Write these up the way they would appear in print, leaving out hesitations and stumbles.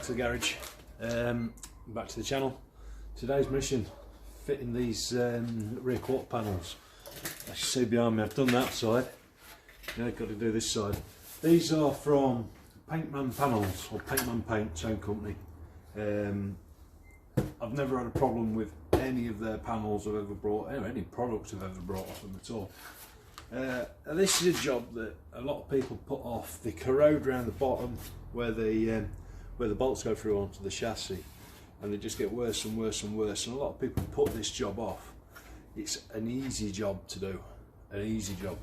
to the garage, back to the channel. Today's mission, fitting these rear quarter panels. As you see behind me, I've done that side. Now I've got to do this side. These are from Paintman Panels, or Paintman Paint, same company. I've never had a problem with any of their panels I've ever brought, any products I've ever brought off them at all. And this is a job that a lot of people put off. They corrode around the bottom where the bolts go through onto the chassis, and they just get worse and worse and worse. And a lot of people put this job off. It's an easy job to do, an easy job.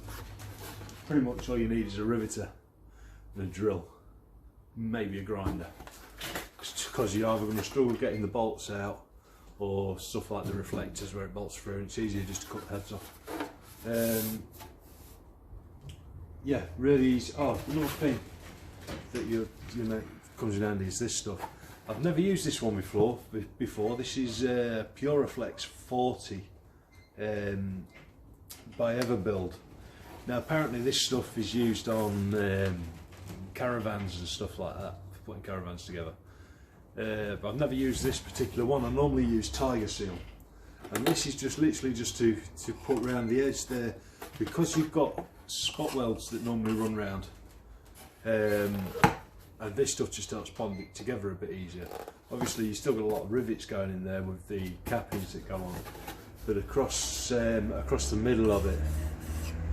Pretty much all you need is a riveter and a drill, maybe a grinder, because you're either going to struggle getting the bolts out, or stuff like the reflectors where it bolts through, and it's easier just to cut the heads off. Yeah, really easy. Oh, another thing that you know comes in handy is this stuff. I've never used this one before. This is Puraflex 40 by Everbuild. Now apparently this stuff is used on caravans and stuff like that, for putting caravans together. But I've never used this particular one. I normally use Tiger Seal, and this is just literally just to put around the edge there, because you've got spot welds that normally run round, and this stuff just helps bond it together a bit easier. Obviously you still got a lot of rivets going in there with the cappings that go on, but across the middle of it,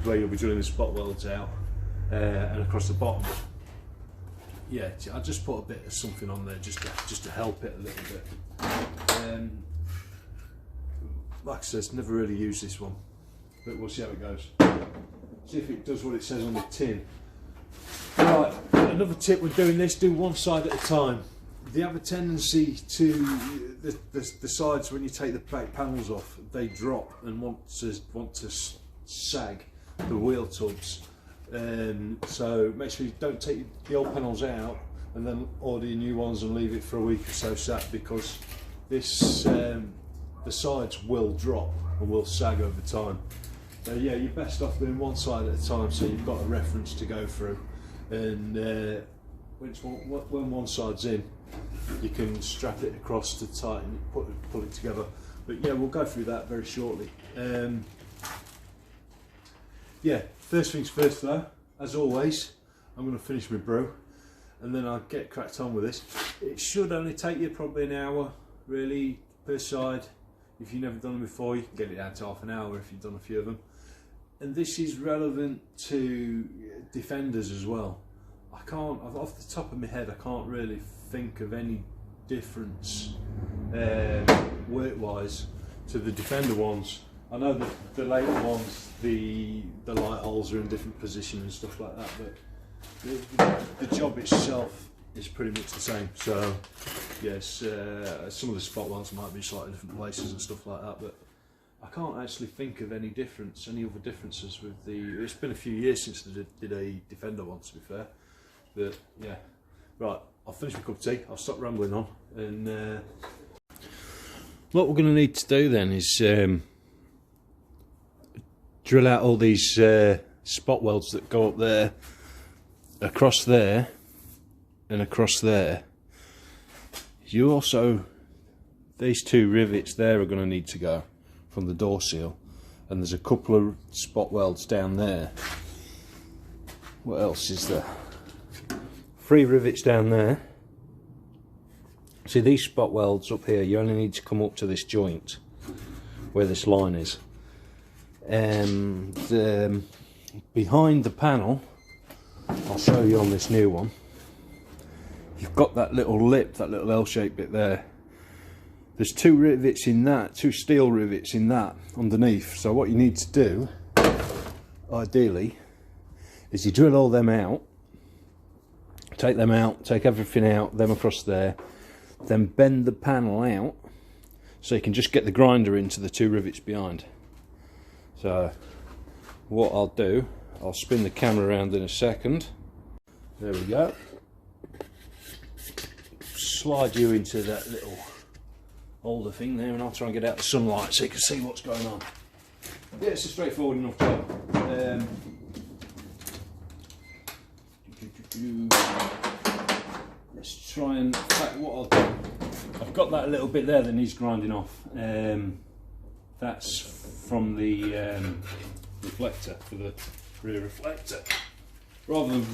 where you'll be drilling the spot welds out, and across the bottom, yeah, I just put a bit of something on there just to help it a little bit. Like I said, never really used this one, but we'll see how it goes. See if it does what it says on the tin. Right, another tip when doing this: do one side at a time. They have a tendency to the sides, when you take the back panels off, they drop and want to sag the wheel tubs. So make sure you don't take the old panels out and then order your new ones and leave it for a week or so sat, because this the sides will drop and will sag over time. So yeah, you're best off doing one side at a time, so you've got a reference to go through, and when one side's in, you can strap it across to tighten it, pull it together. But yeah, we'll go through that very shortly. Yeah, first things first though, as always, I'm going to finish my brew and then I'll get cracked on with this. It should only take you probably an hour really per side. If you've never done them before, you can get it down to half an hour if you've done a few of them. And this is relevant to Defenders as well. I can't, off the top of my head, I can't really think of any difference work-wise to the Defender ones. I know that the later ones, the light holes are in different positions and stuff like that, but the job itself is pretty much the same. So yes, some of the spot ones might be slightly different places and stuff like that, but I can't actually think of any other differences with the. It's been a few years since I did a Defender one, to be fair, but yeah. Right, I'll finish my cup of tea. I'll stop rambling on, and what we're going to need to do then is drill out all these spot welds that go up there, across there, and across there. You also, these two rivets there are going to need to go from the door seal, and there's a couple of spot welds down there. What else is there? 3 rivets down there. See, these spot welds up here, you only need to come up to this joint where this line is, and behind the panel, I'll show you on this new one, you've got that little lip, that little L-shaped bit there. There's 2 rivets in that, 2 steel rivets in that underneath. So what you need to do, ideally, is you drill all them out, take them out, take everything out, them across there, then bend the panel out so you can just get the grinder into the 2 rivets behind. So what I'll do, I'll spin the camera around in a second. There we go. Slide you into that little holder thing there, and I'll try and get out the sunlight so you can see what's going on. Yeah, it's a straightforward enough job. let's try and, in fact, what I'll do, I've got that little bit there that needs grinding off. That's from the reflector, for the rear reflector. Rather than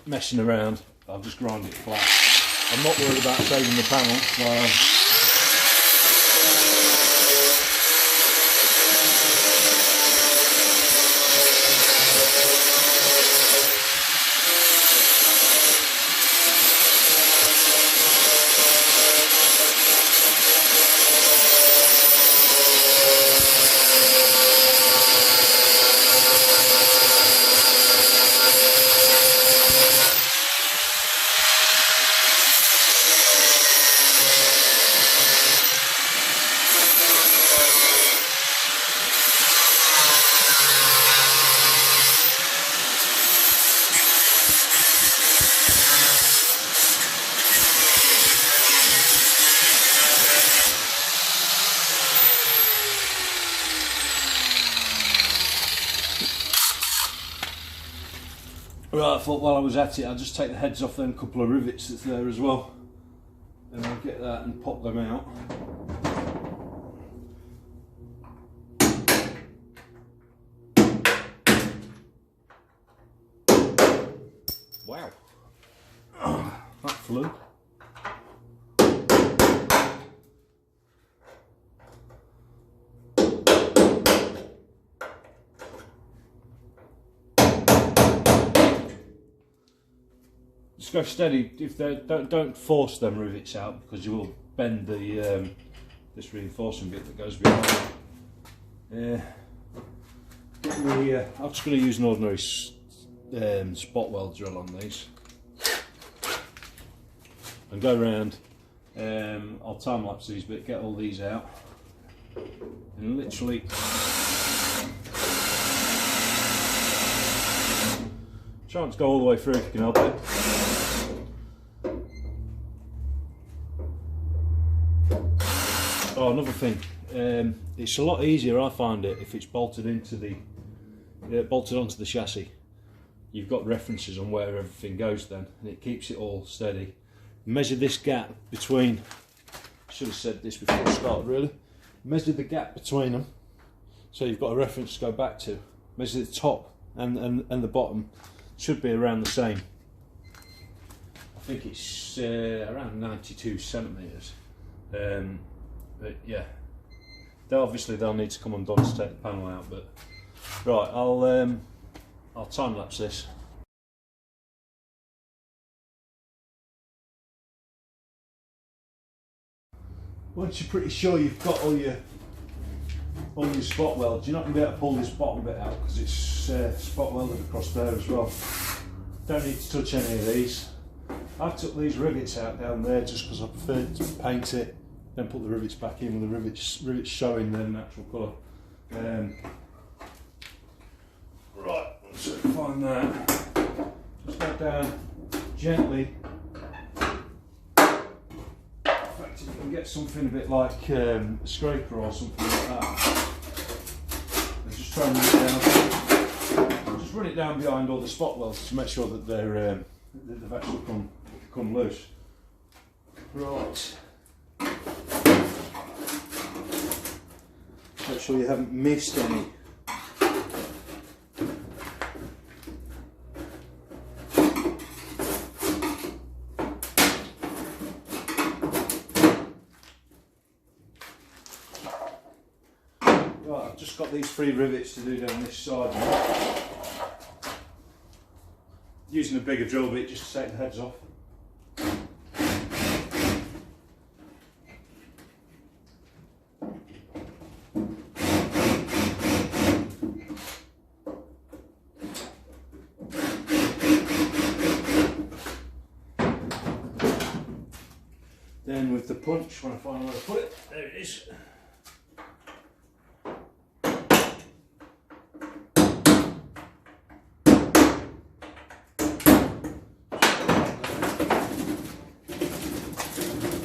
messing around, I'll just grind it flat. I'm not worried about saving the panel while I'm Right, I thought while I was at it I'd just take the heads off them couple of rivets that's there as well, and I'll get that and pop them out. Wow, that flew. Just go steady. If they don't force them rivets out, because you will bend the this reinforcing bit that goes behind. I'm just going to use an ordinary spot weld drill on these and go around. I'll time lapse these, but get all these out and literally. Try not to go all the way through if you can help it. Oh, another thing, it's a lot easier, I find it, if it's bolted into the bolted onto the chassis. You've got references on where everything goes then, and it keeps it all steady. Measure this gap between. I should have said this before I started, really. Measure the gap between them, so you've got a reference to go back to. Measure the top and the bottom. Should be around the same. I think it's around 92 centimetres. But yeah, they'll need to come undone to take the panel out. But right, I'll time lapse this. Once you're pretty sure you've got all your spot welds, you're not going to be able to pull this bottom bit out because it's spot welded across there as well. Don't need to touch any of these. I've took these rivets out down there just because I prefer to paint it, then put the rivets back in with the rivets showing their natural colour. Right, so find that. Just go down gently. You can get something a bit like a scraper or something like that. And just try and run it down. Just run it down behind all the spot welds to make sure that they've actually come loose. Right. Make sure you haven't missed any. Right, I've just got these 3 rivets to do down this side now. Using a bigger drill bit just to take the heads off. Then with the punch, when I find where to put it, there it is.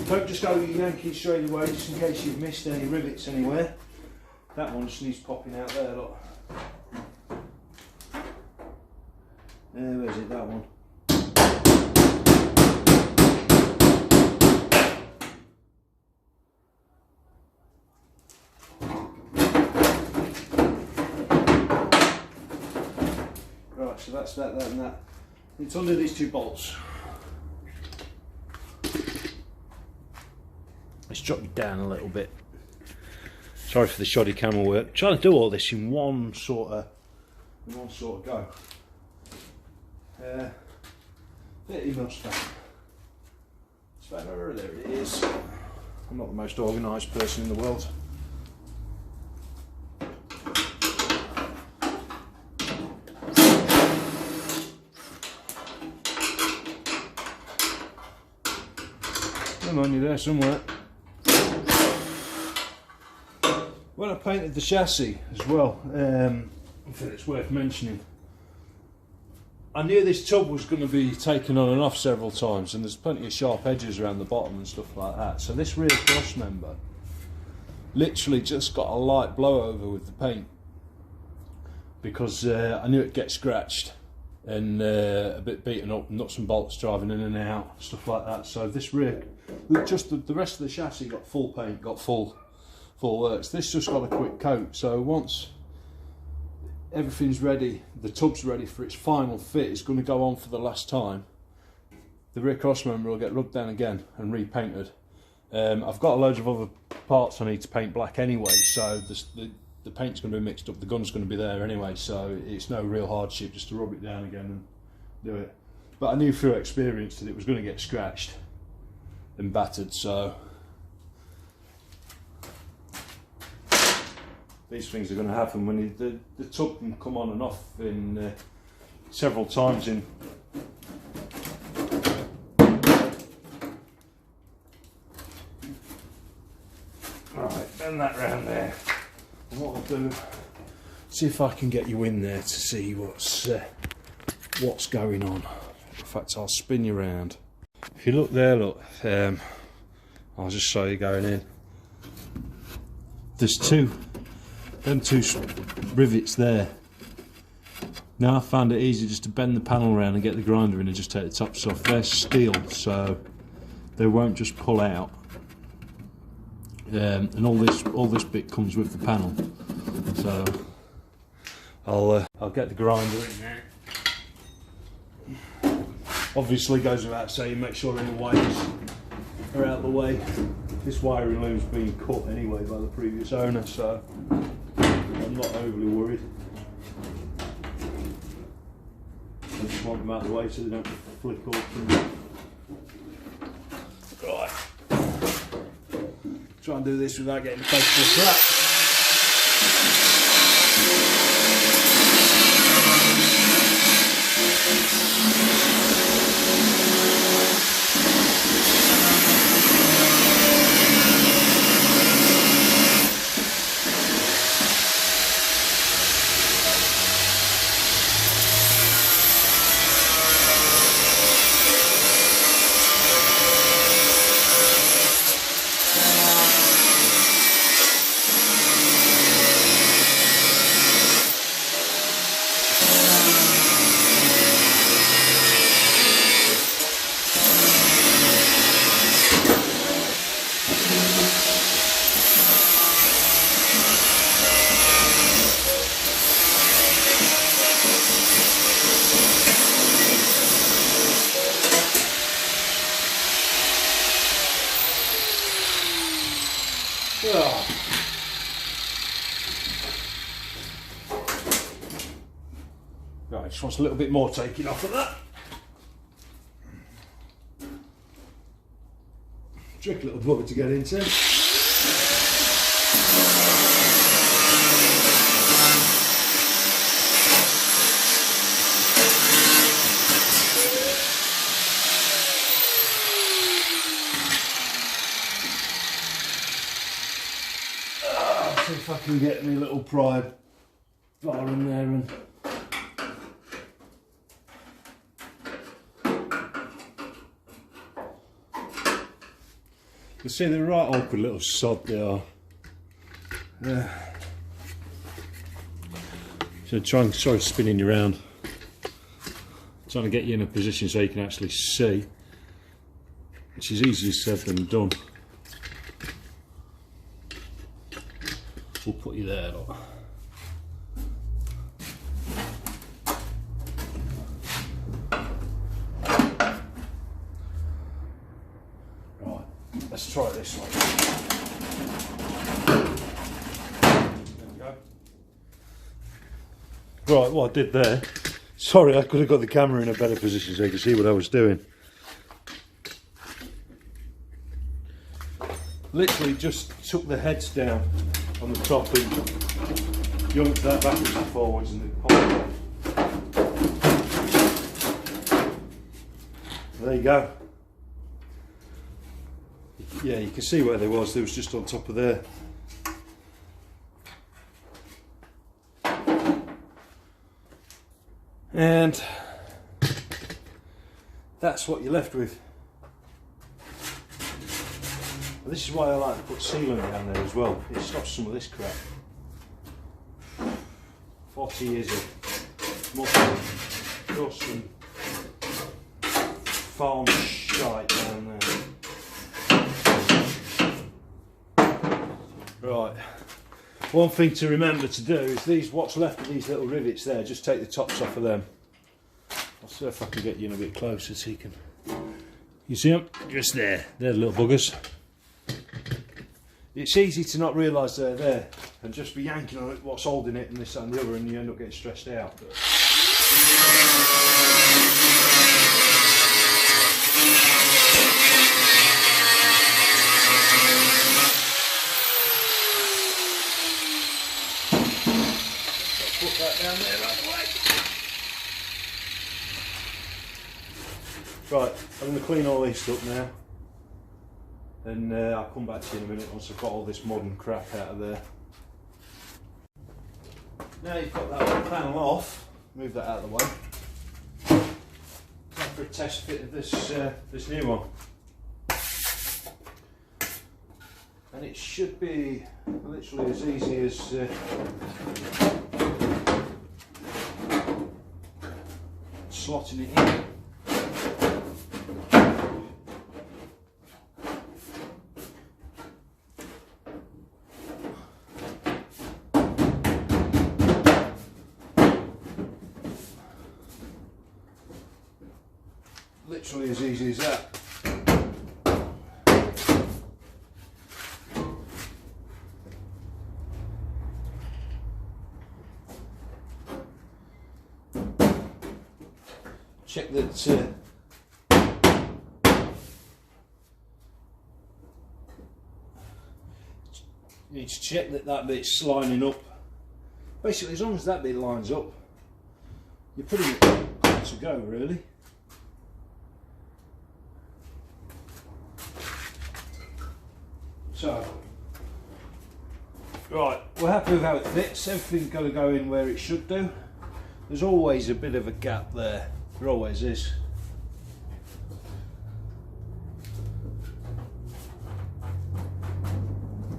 Don't just go yanking straight away, just in case you've missed any rivets anywhere. That one just needs popping out there, look. Where's it, that one? so that's that, and that. It's under these 2 bolts. Let's drop you down a little bit. Sorry for the shoddy camera work. I'm trying to do all this in one sort of go. 30mm spanner. Spanner, there it is. I'm not the most organised person in the world. Come on, you're there somewhere. When I painted the chassis as well, I think it's worth mentioning, I knew this tub was going to be taken on and off several times, and there's plenty of sharp edges around the bottom and stuff like that. So this rear cross member literally just got a light blow over with the paint, because I knew it'd get scratched and a bit beaten up, nuts and bolts driving in and out, stuff like that. So this rear, just the rest of the chassis got full paint, got full works. This just got a quick coat, so once everything's ready, the tub's ready for its final fit, it's going to go on for the last time, the rear cross member will get rubbed down again and repainted. I've got loads of other parts I need to paint black anyway, so the paint's going to be mixed up, the gun's going to be there anyway, so it's no real hardship just to rub it down again and do it. But I knew through experience that it was going to get scratched and battered, so these things are going to happen when the tub can come on and off in several times in. Right, bend that round there. And what I'll do, see if I can get you in there to see what's going on. In fact, I'll spin you round. If you look there, look, I'll just show you going in. There's them two rivets there. Now I found it easy just to bend the panel around and get the grinder in and just take the tops off. They're steel, so they won't just pull out. And all this bit comes with the panel. So I'll get the grinder in there. Obviously, goes without saying, make sure any wires are out of the way. This wiring loom's been cut anyway by the previous owner, so I'm not overly worried. I just want them out of the way so they don't flick up. Right. Try and do this without getting the face full crap. Oh. Right, just wants a little bit more taking off of that. Tricky little bugger to get into. See if I can get my little pry bar in there and you see they're right awkward little sod they are. So sorry spinning you around. Trying to get you in a position so you can actually see, which is easier said than done. We'll put you there, look. let's try it this way. There we go. Right, what I did there, sorry, I could have got the camera in a better position so you could see what I was doing. Literally just took the heads down on the top and jumped that backwards and forwards and then popped it. There you go. Yeah, you can see where they was just on top of there. And that's what you're left with. This is why I like to put sealant down there as well. It stops some of this crap. 40 years of muscle, dust and farm shite down there. Right. One thing to remember to do is what's left of these little rivets there, just take the tops off of them. I'll see if I can get you in a bit closer so you can... You see them? Just there. They're the little buggers. It's easy to not realise they're there and just be yanking on it, what's holding it and this and the other, and you end up getting stressed out. But put that down there right away. Right, I'm going to clean all this up now. And I'll come back to you in a minute once I've got all this modern crap out of there. Now you've got that little panel off, move that out of the way. Time for a test fit of this new one. And it should be literally as easy as slotting it in. Literally as easy as that. Check that you need to check that bit's lining up. Basically, as long as that bit lines up, you're pretty much good to go, really. So, right, we're happy with how it fits. Everything's got to go in where it should do. There's always a bit of a gap there. There always is.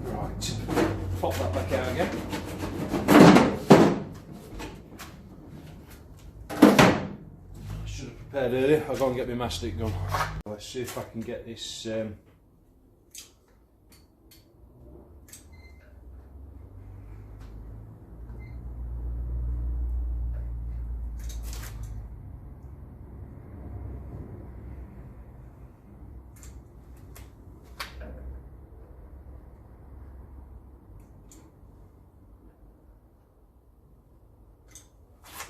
Right, pop that back out again. I should have prepared earlier. I'll go and get my mastic gun. Let's see if I can get this.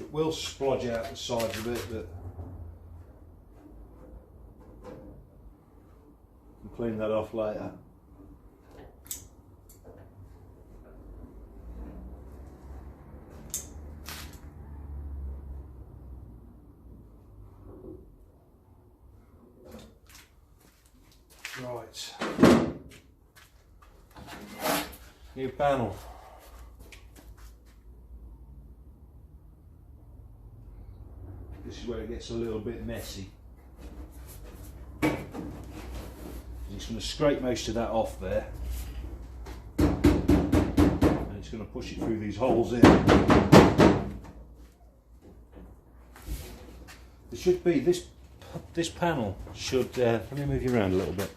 It will splodge out the sides a bit, but I'll clean that off later. Right, new panel. This is where it gets a little bit messy. I'm just going to scrape most of that off there, and it's going to push it through these holes here. There should be this panel should let me move you around a little bit.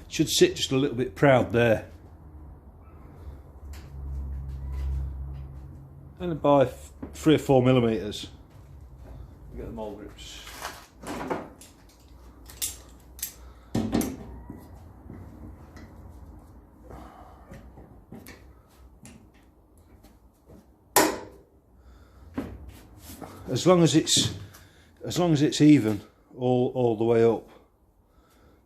Should sit just a little bit proud there, and by 3 or 4 millimeters. Get the mould grips. as long as it's even all the way up,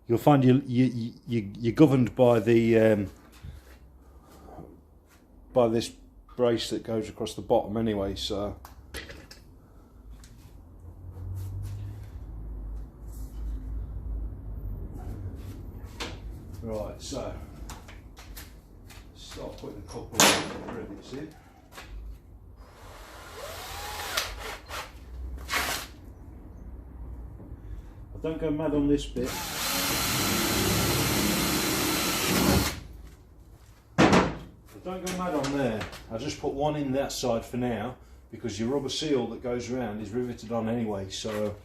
you'll find you're governed by the by this brace that goes across the bottom anyway. So right, so start putting a couple of rivets in. I don't go mad on this bit. Don't go mad on there. I just put one in that side for now because your rubber seal that goes around is riveted on anyway, so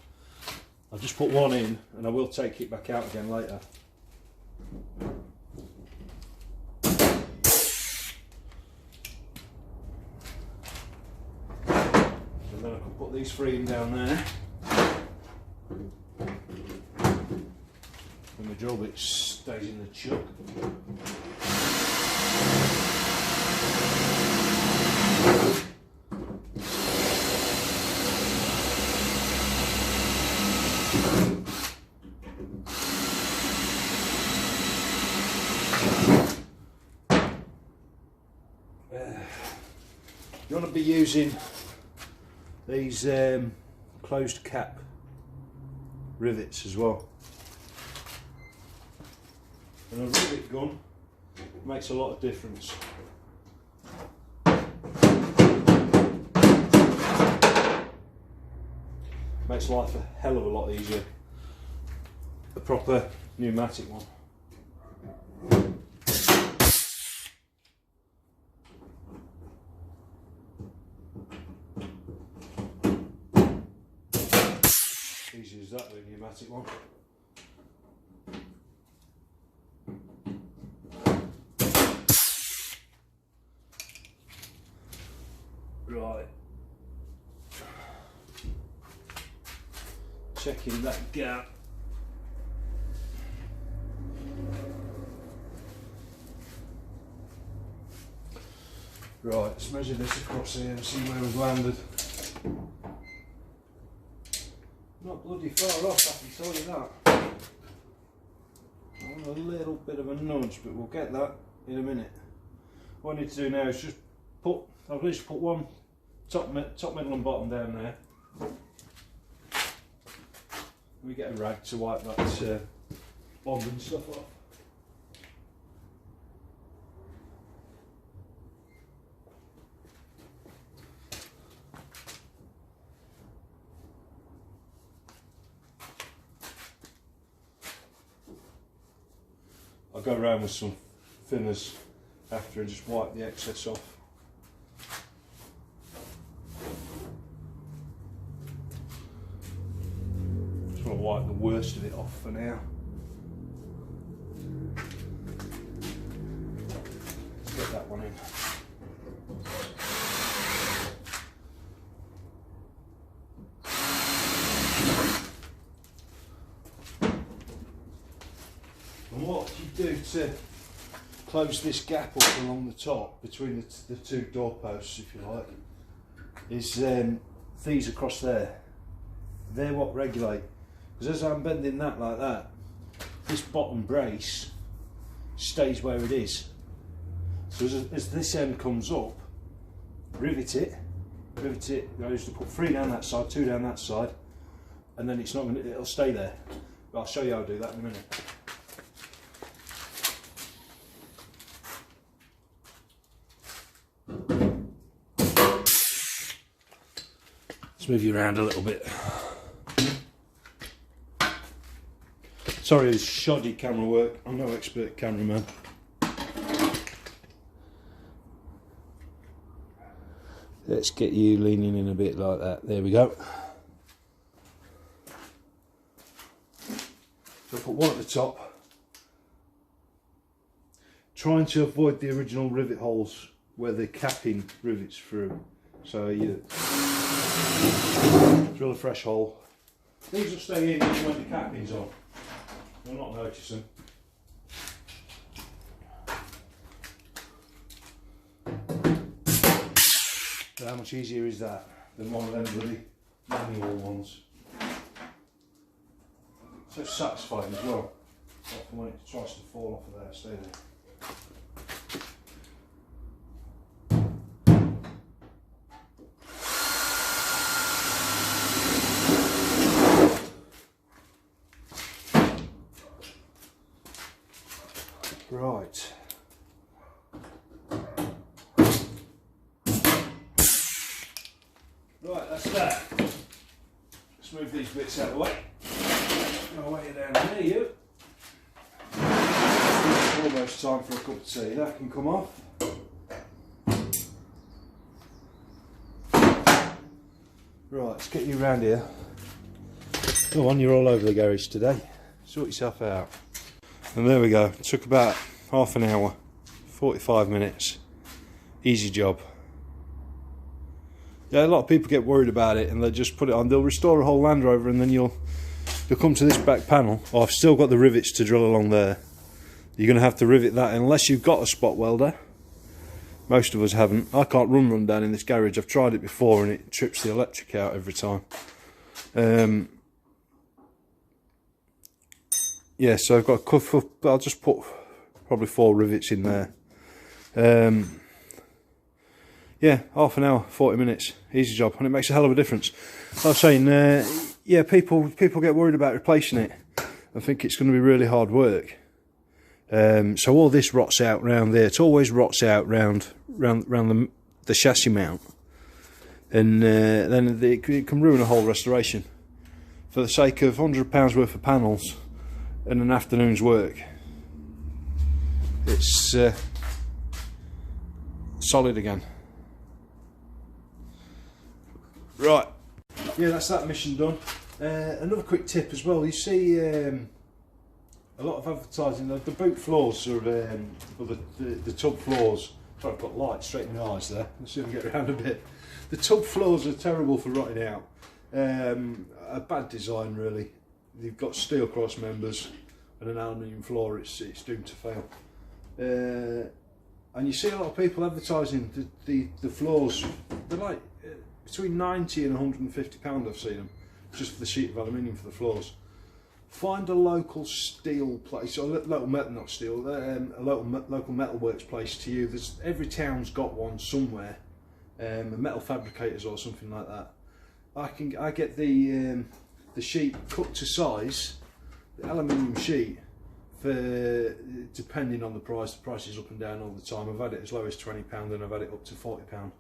I'll just put one in and I will take it back out again later. And then I can put these three in down there. And the drill bit stays in the chuck. You want to be using these closed cap rivets as well. And a rivet gun makes a lot of difference. Makes life a hell of a lot easier. A proper pneumatic one. Easy as that with a pneumatic one. Right. Checking that gap. Right, let's measure this across here and see where we've landed. Not bloody far off, I can tell you that. I want a little bit of a nudge, but we'll get that in a minute. What I need to do now is just put, I've just put one top, middle and bottom down there. We get a rag to wipe that bond and stuff off. I'll go around with some thinners after and just wipe the excess off. Just want to wipe the worst of it off for now. Let's get that one in. And what you do to close this gap up along the top between the two doorposts, if you like, is these across there. They're what regulate. Because as I'm bending that like that, this bottom brace stays where it is. So as this end comes up, rivet it. I used to put 3 down that side, 2 down that side, and then it's not going to, it'll stay there. But I'll show you how to do that in a minute. Let's move you around a little bit. Sorry, it's shoddy camera work. I'm no expert cameraman. Let's get you leaning in a bit like that. There we go. So put one at the top. Trying to avoid the original rivet holes where the capping rivets through. So you drill a fresh hole. These will stay in even when the capping's on. You'll not notice them. But how much easier is that than one of them bloody manual ones. So satisfying as well. Often when it tries to fall off of there, stay there. Right. Right, that's that. Let's move these bits out of the way. I'll weigh you down here, you. Almost time for a cup of tea. That can come off. Right, let's get you round here. Go on, you're all over the garage today. Sort yourself out. And there we go. It took about half an hour, 45 minutes. Easy job. Yeah, a lot of people get worried about it and they just put it on. They'll restore a whole Land Rover and then you'll come to this back panel. Oh, I've still got the rivets to drill along there. You're going to have to rivet that unless you've got a spot welder. Most of us haven't. I can't run down in this garage. I've tried it before and it trips the electric out every time. Yeah, so I've got a cuff up. I'll just put probably 4 rivets in there. Yeah, half an hour, 40 minutes, easy job, and it makes a hell of a difference. Like I was saying, yeah, people get worried about replacing it. I think it's going to be really hard work. So all this rots out round there. It always rots out round the chassis mount, and then it can ruin a whole restoration for the sake of £100 worth of panels and an afternoon's work. It's solid again. Right, yeah, that's that mission done. Another quick tip as well, you see a lot of advertising, the boot floors are, or the tub floors, sorry, I've got light straight in my eyes there, let's see if I can get around a bit. The tub floors are terrible for rotting out, a bad design really. You've got steel cross members and an aluminium floor, it's doomed to fail. And you see a lot of people advertising the floors, they're like between 90 and £150 I've seen them, just for the sheet of aluminium for the floors. Find a local steel place, or local metal, not steel, a local metalworks place to you. Every town's got one somewhere, a metal fabricators or something like that. I get the sheet cut to size, the aluminium sheet, for depending on the price. The price is up and down all the time. I've had it as low as £20 and I've had it up to £40.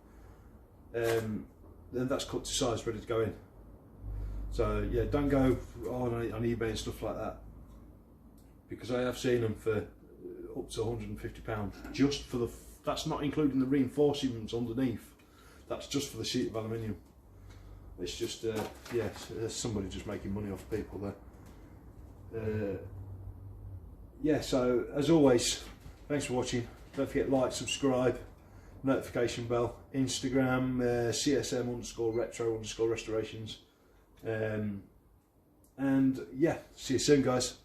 Then that's cut to size, ready to go in. So yeah, don't go on eBay and stuff like that, because I have seen them for up to £150 just for the. That's not including the reinforcements underneath. That's just for the sheet of aluminium. It's just yeah, there's somebody just making money off people there. Yeah, so as always, thanks for watching. Don't forget, like, subscribe, notification bell, Instagram, CSM_retro_restorations. And yeah, see you soon, guys.